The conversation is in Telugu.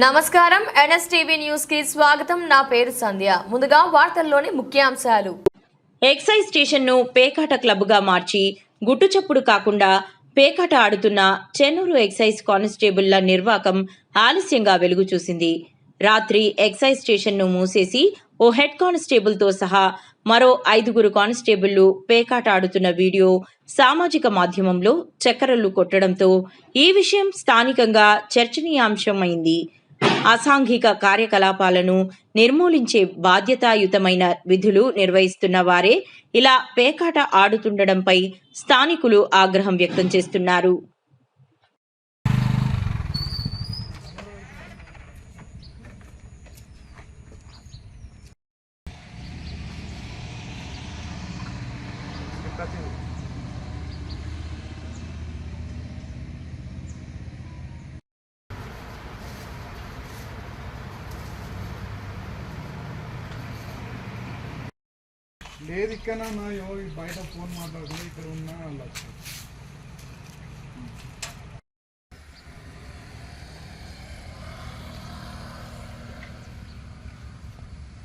నమస్కారం ఎన్ఎస్టీవీ న్యూస్ కి స్వాగతం. నా పేరు సంధ్య. ముందుగా వార్తల్లోని ముఖ్యాంశాలు. ఎక్సైజ్ స్టేషన్ ను పేకాట క్లబ్ గా మార్చి గుట్టుచప్పుడు కాకుండా పేకాట ఆడుతున్న చెన్నూరు ఎక్సైజ్ కానిస్టేబుళ్ల నిర్వాకం ఆలస్యంగా వెలుగు చూసింది. రాత్రి ఎక్సైజ్ స్టేషన్ ను మూసేసి ఓ హెడ్ కానిస్టేబుల్ తో సహా మరో 5 కానిస్టేబుళ్లు పేకాట ఆడుతున్న వీడియో సామాజిక మాధ్యమంలో చక్కర్లు కొట్టడంతో ఈ విషయం స్థానికంగా చర్చనీయాంశమైంది. అసాంఘిక కార్యకలాపాలను నిర్మూలించే బాధ్యతాయుతమైన విధులు నిర్వహిస్తున్న వారే ఇలా పేకాట ఆడుతుండడంపై స్థానికులు ఆగ్రహం వ్యక్తం చేస్తున్నారు. లేదు ఇక్కడ బయట ఫోన్ మాట్లాడుతుంది ఇక్కడ ఉన్న